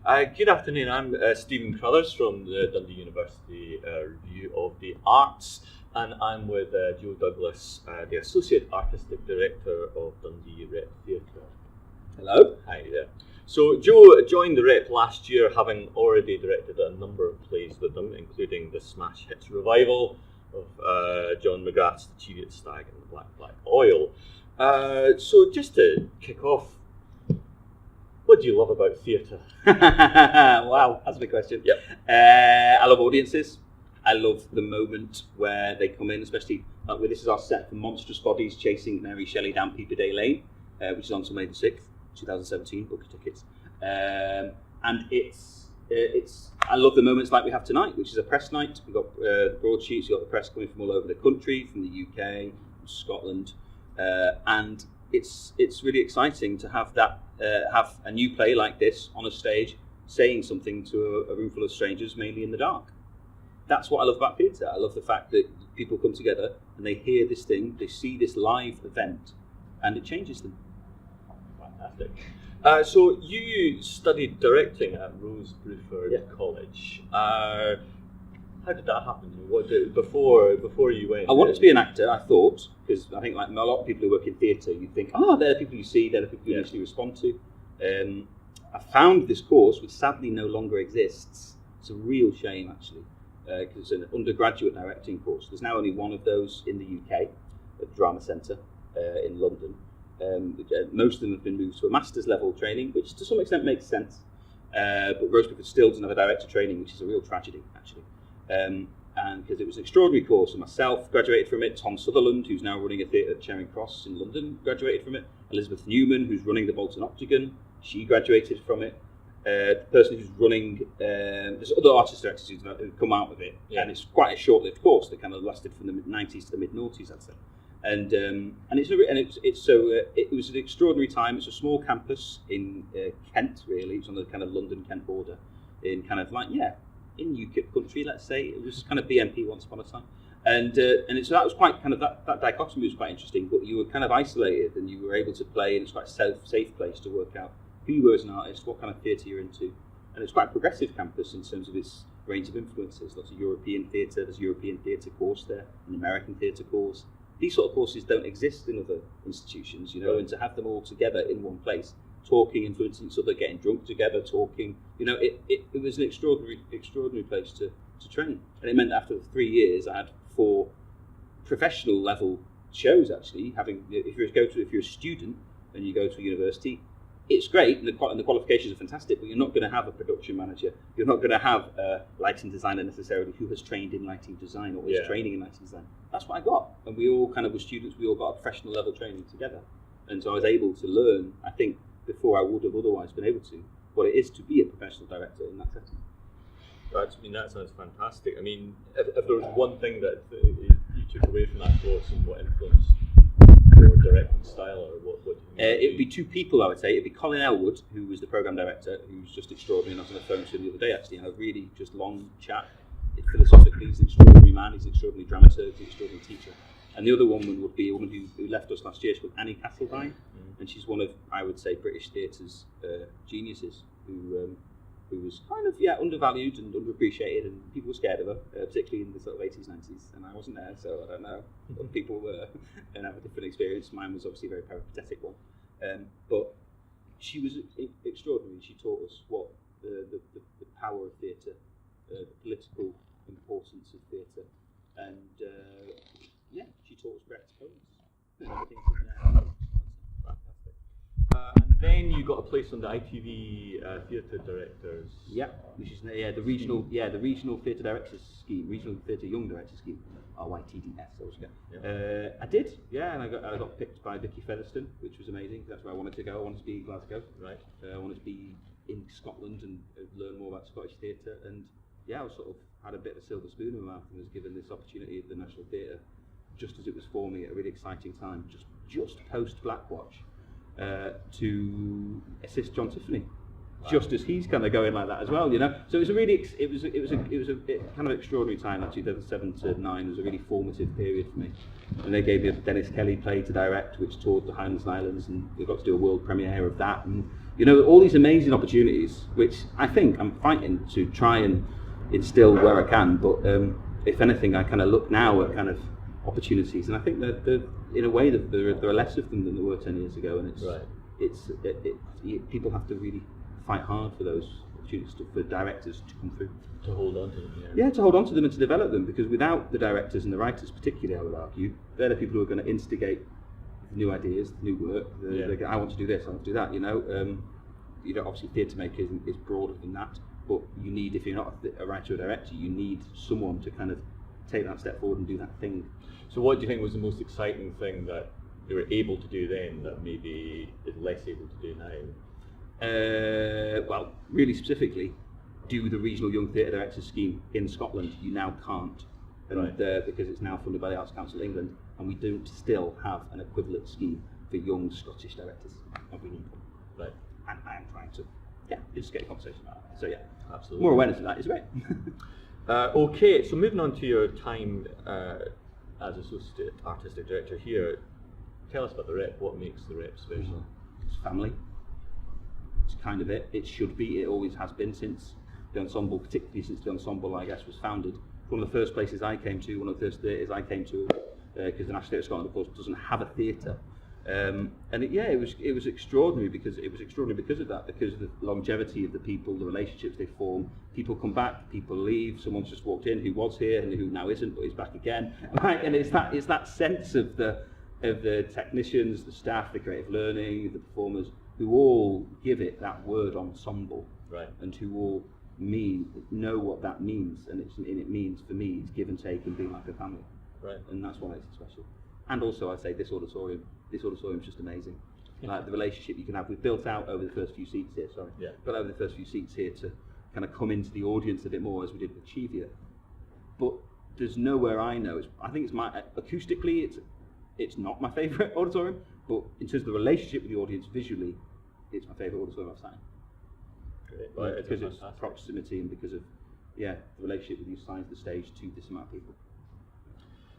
Good afternoon, I'm Stephen Carruthers from the Dundee University Review of the Arts, and I'm with Joe Douglas, the Associate Artistic Director of Dundee Rep Theatre. Hello. Hi there. So Joe joined the Rep last year, having already directed a number of plays with them, including the smash hit revival of John McGrath's The Chariot Stag and the Black Oil. So just to kick off, what do you love about theatre? Wow, that's a big question. Yep. I love audiences. I love the moment where they come in, especially where this is our set for Monstrous Bodies Chasing Mary Shelley Down Peeperdale Lane, which is on till May the 6th, 2017. Book your tickets. And it's. I love the moments like we have tonight, which is a press night. We've got broadsheets. You've got the press coming from all over the country, from the UK, from Scotland, and it's really exciting to have that. Have a new play like this on a stage saying something to a room full of strangers, mainly in the dark. That's what I love about theatre. I love the fact that people come together and they hear this thing, they see this live event, and it changes them. Fantastic. So you studied directing at Rose Bruford College. How did that happen? What did, before you went? I wanted to be an actor, I thought, because I think like a lot of people who work in theatre, you think, they're the people you see, they're the people you initially respond to. I found this course, which sadly no longer exists. It's a real shame, actually, because it's an undergraduate directing course. There's now only one of those in the UK, at the Drama Centre in London. Most of them have been moved to a master's level training, which to some extent makes sense. But Rose Bruford still doesn't have a director training, which is a real tragedy, actually. And because it was an extraordinary course, and myself graduated from it. Tom Sutherland, who's now running a theatre at Charing Cross in London, graduated from it. Elizabeth Newman, who's running the Bolton Octagon, she graduated from it. The person who's running, there's other artist directors who've come out of it, and it's quite a short-lived course that kind of lasted from the mid-90s to the mid-noughties, I'd say. And it was an extraordinary time. It's a small campus in Kent, really. It's on the kind of London-Kent border, in kind of like in UKIP country, let's say. It was kind of BNP once upon a time, so that was quite kind of that dichotomy was quite interesting. But you were kind of isolated, and you were able to play, and it's quite a safe place to work out who you were as an artist, what kind of theatre you're into, and it's quite a progressive campus in terms of its range of influences. Lots of European theatre. There's a European theatre course there, an American theatre course. These sort of courses don't exist in other institutions, and to have them all together in one place, talking, influencing each other, getting drunk together, talking, it was an extraordinary place to train. And it meant after 3 years, I had 4 professional level shows, actually. If you're a student and you go to a university, it's great, and the qualifications are fantastic, but you're not going to have a production manager. You're not going to have a lighting designer necessarily who has trained in lighting design or is training in lighting design. That's what I got. And we all kind of were students, we all got a professional level training together. And so I was able to learn, I think, before I would have otherwise been able to, what it is to be a professional director in that setting. That sounds fantastic. I mean, if there was one thing that you took away from that course and what influenced your directing style, or what do you think? It would be 2 people, I would say. It would be Colin Elwood, who was the programme director, who's just extraordinary, and I was on the phone to him the other day, actually, and had a really just long chat. Philosophically, he's an extraordinary man, he's an extraordinary dramaturg, he's an extraordinary teacher. And the other woman would be a woman who left us last year. She's called Annie Castledine, and she's one of, I would say, British theatre's geniuses, who was kind of undervalued and underappreciated, and people were scared of her, particularly in the sort of 80s, 90s. And I wasn't there, so I don't know. But people were and have a different experience. Mine was obviously a very peripatetic one, but she was extraordinary. She taught us what the power of theatre, the political importance of theatre, and she taught us Brecht's poems and everything from there. Fantastic. And then you got a place on the ITV Theatre Directors. Which is the regional theatre directors scheme, regional theatre young directors scheme, RYTDS. I did, and I got picked by Vicky Featherstone, which was amazing. That's where I wanted to go. I wanted to be in Glasgow. Right. I wanted to be in Scotland and learn more about Scottish theatre. And I was sort of had a bit of a silver spoon in my mouth and was given this opportunity at the National Theatre, just as it was forming at a really exciting time, just post Blackwatch, to assist John Tiffany. just as he's kind of going like that as well, you know. So it was a really, it was a kind of extraordinary time. Actually, 2007 to 9 was a really formative period for me. And they gave me a Dennis Kelly play to direct, which toured the Highlands and Islands, and we got to do a world premiere of that. And you know, all these amazing opportunities, which I think I'm fighting to try and instill where I can. But if anything, I kind of look now at kind of opportunities, and I think that in a way that there are less of them than there were 10 years ago, and people have to really fight hard for those opportunities for directors to come through. To hold on to them. Yeah, to hold on to them and to develop them, because without the directors and the writers particularly, I would argue, they're the people who are going to instigate new ideas, new work. I want to do this, I want to do that, you know. You know, obviously theatre making is broader than that, but you need, if you're not a writer or director, you need someone to kind of take that step forward and do that thing. So what do you think was the most exciting thing that you were able to do then that maybe is less able to do now? Well, really specifically, do the regional young theatre directors scheme in Scotland. You now can't, and because it's now funded by the Arts Council England, and we don't still have an equivalent scheme for young Scottish directors, and we need one. Right. And I am trying to, just get a conversation about it. So absolutely. More awareness of that is great. Okay, so moving on to your time as associate artistic director here, tell us about the Rep. What makes the Rep special? It's family. It's kind of it. It should be. It always has been since the ensemble, particularly since the ensemble, I guess, was founded. One of the first places I came to, one of the first theatres I came to, because the National Theatre of Scotland, of course, doesn't have a theatre. And it was extraordinary because of that, because of the longevity of the people, the relationships they form. People come back, people leave. Someone's just walked in who was here and who now isn't, but is back again. Right? And it's that sense of the technicians, the staff, the creative learning, the performers, who all give it that word ensemble, right? And who all know what that means, and it means for me it's give and take and being like a family, right? And that's why it's special. And also, I'd say this auditorium is just amazing. Like the relationship you can have. We've built out over the first few seats here. Built over the first few seats here to kind of come into the audience a bit more, as we did with Chivia. But there's nowhere I know. I think it's acoustically, it's not my favourite auditorium. But in terms of the relationship with the audience visually, it's my favourite auditorium I've sat in. Great. Well, because of proximity and because of the relationship with you signs the stage to this amount of people.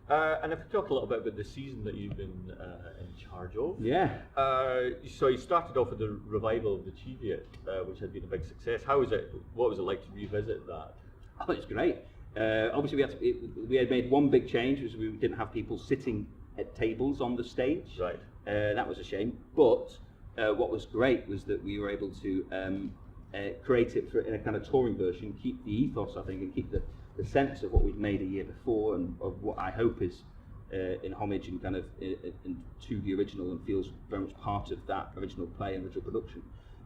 And if we talk a little bit about the season that you've been in charge of. Yeah. So you started off with the revival of the Chivia, which had been a big success. How was it? What was it like to revisit that? Oh, it's great. Obviously, we had made one big change, which we didn't have people sitting at tables on the stage. Right. That was a shame. But what was great was that we were able to create it in a kind of touring version, keep the ethos, I think, and keep the sense of what we'd made a year before, and of what I hope is in homage and kind of to the original, and feels very much part of that original play and original production,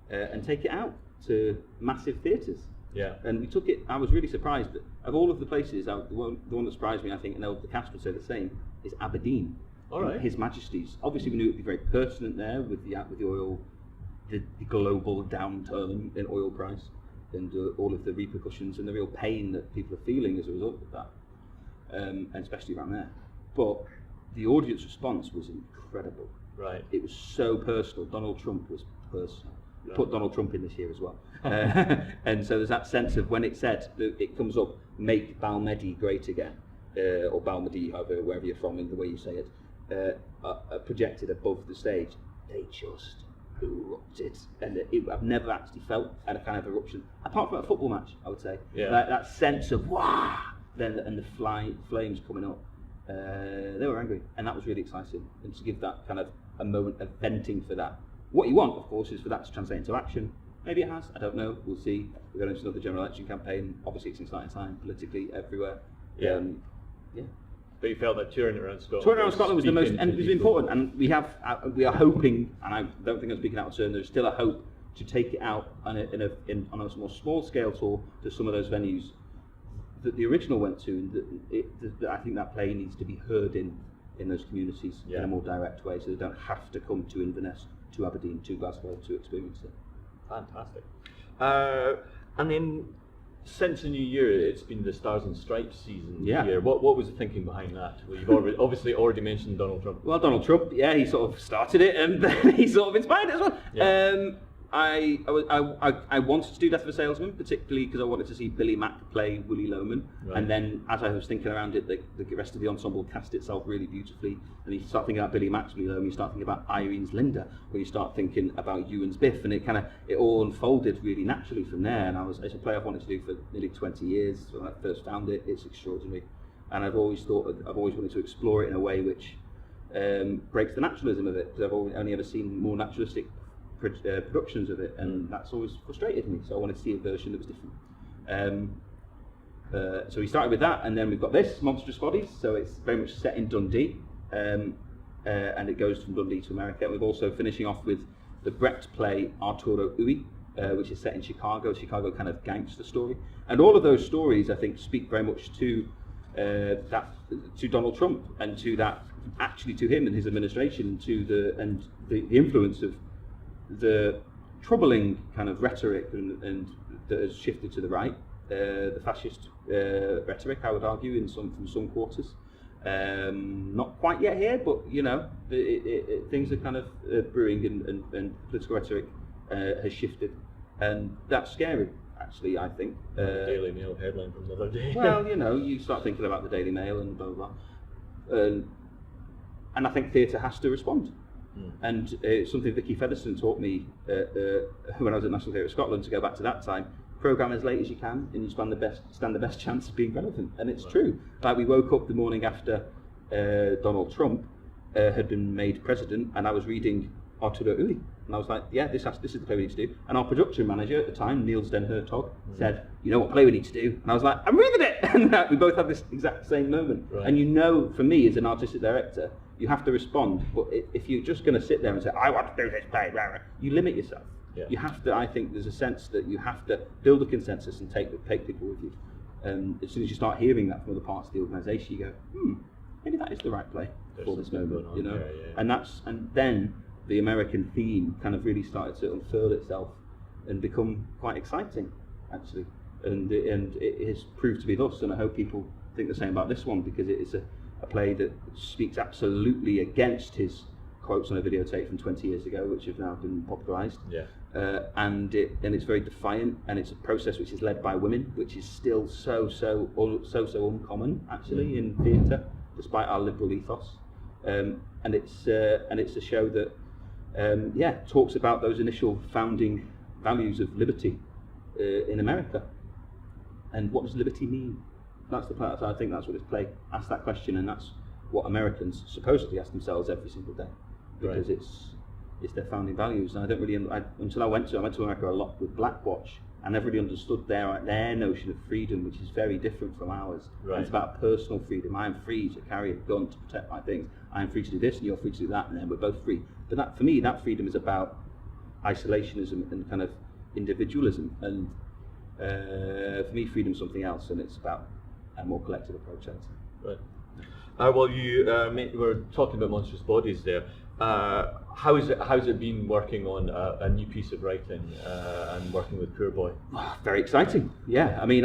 and take it out to massive theatres. Yeah. And we took it. I was really surprised that of all of the places, the one that surprised me, I think, and the cast would say the same, is Aberdeen. All right. His Majesty's. Obviously, we knew it would be very pertinent there with the oil, the global downturn in oil price, and all of the repercussions and the real pain that people are feeling as a result of that, and especially around there. But the audience response was incredible. Right. It was so personal. Donald Trump was personal. We put Donald Trump in this year as well. And so there's that sense of when it said, it comes up, make Balmedy great again, or Balmedy, wherever you're from, in the way you say it, projected above the stage. They just erupted, and I've never actually felt a kind of eruption, apart from a football match, I would say. Yeah. That sense of wow, and the flames coming up. They were angry, and that was really exciting. And to give that kind of a moment of venting for that. What you want, of course, is for that to translate into action. Maybe it has, I don't know, we'll see. We're going into another general election campaign. Obviously, it's an exciting time politically everywhere. Yeah. But you felt that touring around Scotland was the most, and it was important. And we are hoping, and I don't think I'm speaking out of turn. There's still a hope to take it out on a more small scale tour to some of those venues that the original went to. And I think that play needs to be heard in those communities in a more direct way, so they don't have to come to Inverness, to Aberdeen, to Glasgow to experience it. Fantastic. And then, since the new year, it's been the Stars and Stripes season here. What was the thinking behind that? Well, you've obviously already mentioned Donald Trump. Well, Donald Trump, he sort of started it, and he sort of inspired it as well. Yeah. I wanted to do Death of a Salesman, particularly because I wanted to see Billy Mack play Willy Loman. Right. And then, as I was thinking around it, the rest of the ensemble cast itself really beautifully. And you start thinking about Billy Mack's Willy Loman, you start thinking about Irene's Linda, or you start thinking about Ewan's Biff, and it all unfolded really naturally from there. And it's a play I've wanted to do for nearly 20 years. When I first found it, it's extraordinary. And I've always wanted to explore it in a way which breaks the naturalism of it, because I've only ever seen more naturalistic productions of it, and that's always frustrated me. So I wanted to see a version that was different. So we started with that, and then we've got this, Monstrous Bodies. So it's very much set in Dundee, and it goes from Dundee to America. We're also finishing off with the Brecht play Arturo Ui, which is set in Chicago kind of gangster story. And all of those stories, I think, speak very much to Donald Trump, and to him and his administration, and the influence of the troubling kind of rhetoric and that has shifted to the right, the fascist rhetoric, I would argue, from some quarters. Not quite yet here, but things are kind of brewing, and political rhetoric has shifted, and that's scary. Actually, I think. Daily Mail headline from the other day. Well, you start thinking about the Daily Mail and blah blah blah, and I think theatre has to respond. And it's something Vicky Featherstone taught me when I was at National Theatre of Scotland, to go back to that time. Programme as late as you can, and you stand the best chance of being relevant. And it's true. Like, we woke up the morning after Donald Trump had been made president, and I was reading Arturo Ui, and I was like, yeah, this is the play we need to do. And our production manager at the time, Niels Den Hertog, said, you know what play we need to do? And I was like, I'm reading it! And we both had this exact same moment. Right. And for me as an artistic director, you have to respond. But if you're just going to sit there and say, I want to do this play, you limit yourself. Yeah. You have to, I think there's a sense that you have to build a consensus and take people with you. And as soon as you start hearing that from other parts of the organisation, you go, maybe that is the right play for this moment, Yeah. And then the American theme kind of really started to unfurl itself and become quite exciting, actually. And it has proved to be thus, and I hope people think the same about this one, because it is a play that speaks absolutely against his quotes on a videotape from 20 years ago, which have now been popularised. Yeah. And it's very defiant, and it's a process which is led by women, which is still so uncommon, actually, in theatre, despite our liberal ethos. And it's a show that talks about those initial founding values of liberty in America. And what does liberty mean? That's the part. I think that's what this play asks that question, and that's what Americans supposedly ask themselves every single day, because it's their founding values. And I don't really, until I went to America a lot with Blackwatch, I never really understood their notion of freedom, which is very different from ours. Right. And it's about personal freedom. I am free to carry a gun to protect my things. I am free to do this, and you're free to do that, and then we're both free. But for me, that freedom is about isolationism and kind of individualism. And for me, freedom is something else, and it's about a more collective approach. Right. Well, you were talking about Monstrous Bodies there. How's it been working on a new piece of writing and working with Poor Boy? Very exciting. Yeah, I mean,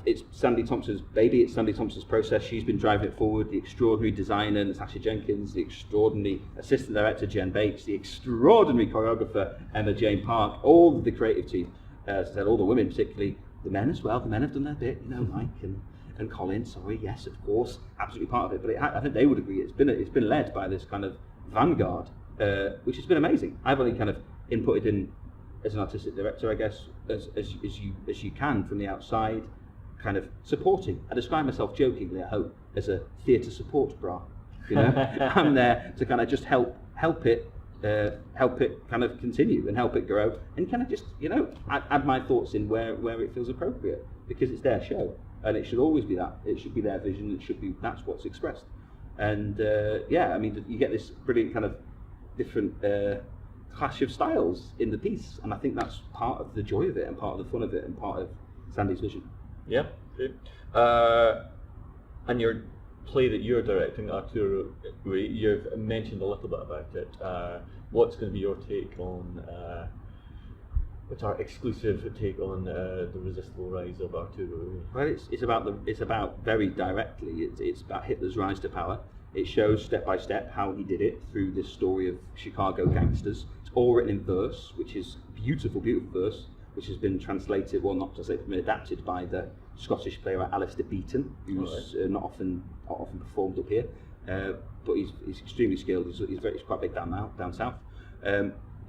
it's Sandy Thompson's baby. It's Sandy Thompson's process. She's been driving it forward. The extraordinary designer Natasha Jenkins, the extraordinary assistant director Jen Bates, the extraordinary choreographer Emma Jane Park, all the creative team. As I said, all the women, particularly the men as well. The men have done their bit. Mike and Colin. Sorry, yes, of course, absolutely part of it. But I think they would agree. It's been led by this kind of vanguard, which has been amazing. I've only kind of inputted in as an artistic director, I guess, as you can from the outside, kind of supporting. I describe myself jokingly, I hope, as a theatre support bra. I'm there to kind of just help it kind of continue and help it grow, and kind of just add my thoughts in where it feels appropriate, because it's their show and it should always be that. It should be their vision. That's what's expressed. And I mean, you get this brilliant kind of different clash of styles in the piece, and I think that's part of the joy of it and part of the fun of it and part of Sandy's vision. Yeah. And your play that you're directing, Arturo, you've mentioned a little bit about it. What's going to be your take on? What's our exclusive take on the resistible rise of Arturo? Well, it's about very directly. It's about Hitler's rise to power. It shows step by step how he did it through this story of Chicago gangsters. It's all written in verse, which is beautiful, beautiful verse, which has been translated, well, not translated, but adapted by the Scottish playwright Alistair Beaton, who's not often performed up here, but he's extremely skilled. He's quite big down south.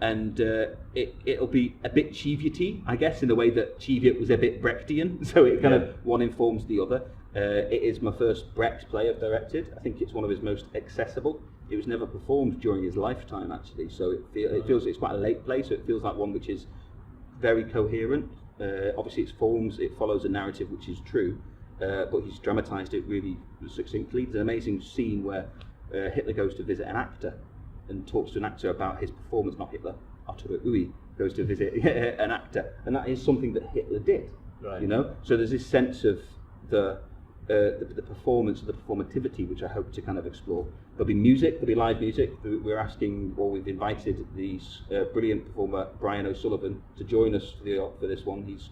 It'll be a bit Cheviot-y, I guess, in the way that Cheviot was a bit Brechtian, so it kind of one informs the other. It is my first Brecht play I've directed. I think it's one of his most accessible. It was never performed during his lifetime, actually, so it feels it's quite a late play, so it feels like one which is very coherent. Obviously it follows a narrative which is true, but he's dramatised it really succinctly. There's an amazing scene where Hitler goes to visit an actor and talks to an actor about his performance, not Hitler, Arturo Ui goes to visit an actor, and that is something that Hitler did, right. you know? So there's this sense of the performance, the performativity, which I hope to kind of explore. There'll be music, there'll be live music. We've invited the brilliant performer Brian O'Sullivan to join us for this one. He's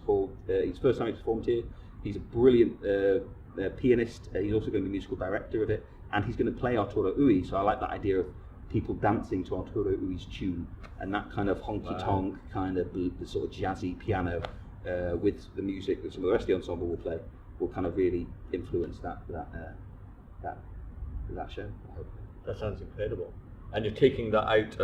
first time he's performed here. He's a brilliant pianist. He's also going to be musical director of it, and he's going to play Arturo Ui. So I like that idea of people dancing to Arturo Ui's tune, and that kind of honky-tonk kind of the sort of jazzy piano with the music that some of the rest of the ensemble will play will kind of really influence that show, I hope. That sounds incredible. And you're taking that out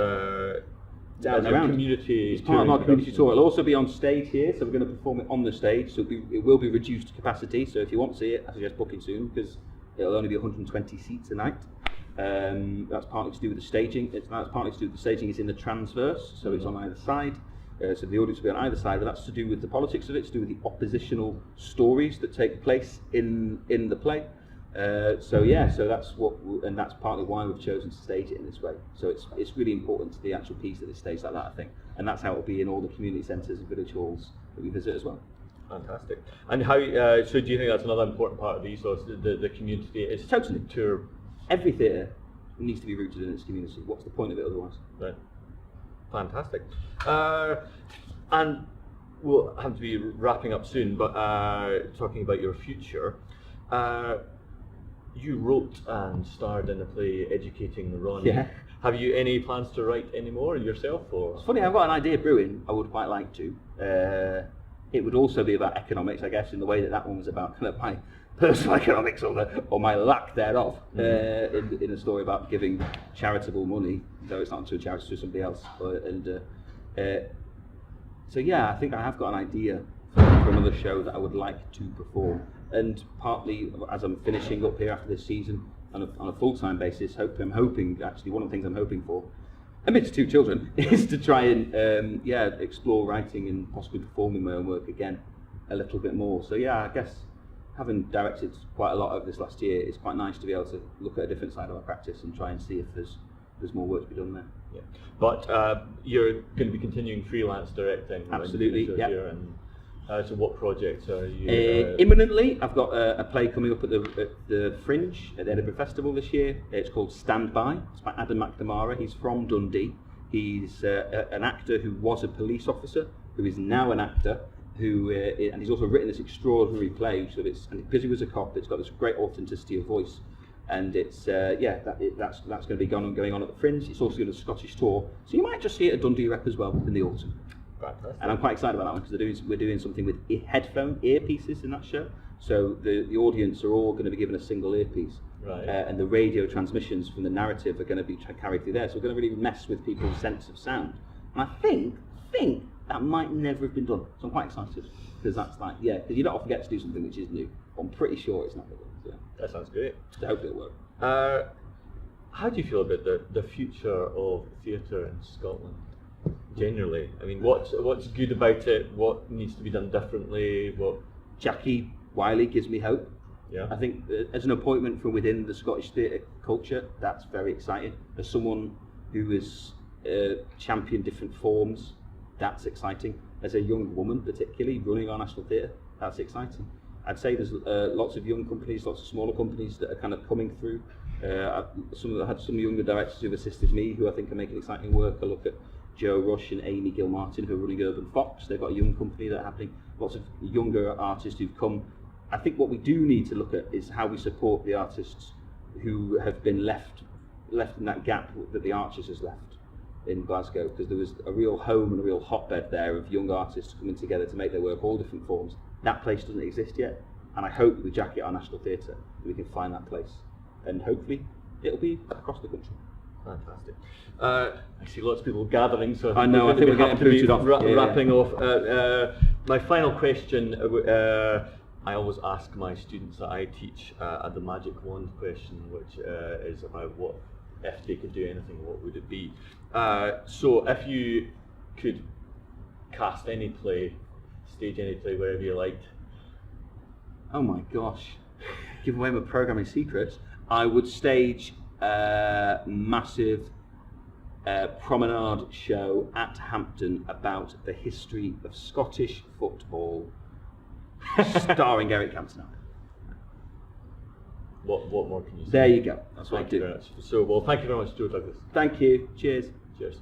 Down around. Community. It's part of our community tour. It'll also be on stage here, so we're going to perform it on the stage. So it will be reduced capacity. So if you want to see it, I suggest booking soon because it'll only be 120 seats a night. That's partly to do with the staging. It's in the transverse, so it's on either side. So the audience will be on either side, but that's to do with the politics of it. It's to do with the oppositional stories that take place in the play. So that's partly why we've chosen to stage it in this way. So it's really important to the actual piece that it's staged like that, I think, and that's how it will be in all the community centres and village halls that we visit as well. Fantastic. And how? So do you think that's another important part of the ethos, the community? It's totally. Tour. Every theatre needs to be rooted in its community. What's the point of it otherwise? Right. Fantastic. And we'll have to be wrapping up soon, but talking about your future, you wrote and starred in a play Educating Ronnie. Yeah. Have you any plans to write any more yourself? Or? It's funny, I've got an idea brewing. I would quite like to. It would also be about economics, I guess, in the way that one was about kind of my personal economics or my lack thereof, in a story about giving charitable money, though it's not to a charity, to somebody else. So yeah, I think I have got an idea for another show that I would like to perform, and partly as I'm finishing up here after this season on a full-time basis, I'm hoping actually one of the things I'm hoping for, amidst two children, is to try and explore writing and possibly performing my own work again a little bit more. So yeah, I guess having directed quite a lot over this last year, it's quite nice to be able to look at a different side of our practice and try and see if there's more work to be done there. Yeah, but you're going to be continuing freelance directing. Absolutely, yeah. And so what projects are you? Imminently, I've got a play coming up at the Fringe at the Edinburgh Festival this year. It's called Stand By. It's by Adam McNamara. He's from Dundee. He's an actor who was a police officer, who is now an actor, and he's also written this extraordinary play. So and because he was a cop, it's got this great authenticity of voice, and it's that's going to be going on at the Fringe. It's also going to Scottish tour, so you might just see it at Dundee Rep as well in the autumn. Fantastic. And I'm quite excited about that one because we're doing something with earpieces in that show. So the audience are all going to be given a single earpiece, right. And the radio transmissions from the narrative are going to be carried through there. So we're going to really mess with people's sense of sound. And I think that might never have been done. So I'm quite excited because that's because you don't often get to do something which is new. I'm pretty sure it's not done. So that sounds great. I hope it'll work. How do you feel about the future of theatre in Scotland? Generally, I mean, what's good about it? What needs to be done differently? Jackie Wiley gives me hope. Yeah. I think as an appointment from within the Scottish theatre culture, that's very exciting. As someone who has championed different forms, that's exciting. As a young woman, particularly running our National Theatre, that's exciting. I'd say there's lots of young companies, lots of smaller companies that are kind of coming through. I had some younger directors who've assisted me who I think are making exciting work. I look at Joe Rush and Amy Gilmartin, who are running Urban Fox. They've got a young company that are happening. Lots of younger artists who've come. I think what we do need to look at is how we support the artists who have been left in that gap that the Archers has left in Glasgow, because there was a real home and a real hotbed there of young artists coming together to make their work all different forms. That place doesn't exist yet, and I hope with Jacket Our National Theatre we can find that place, and hopefully it'll be across the country. Fantastic. I see lots of people gathering, so I know, I think we're getting booted off. Wrapping off. My final question, I always ask my students that I teach the magic wand question, which is about what, if they could do anything, what would it be? So if you could cast any play, stage any play, wherever you liked. Oh my gosh, give away my programming secrets. I would stage a massive promenade show at Hampton about the history of Scottish football, starring Eric Cantona. What more can you say? There you go. That's what I do. So, well, thank you very much, Joe Douglas. Thank you. Cheers. Cheers.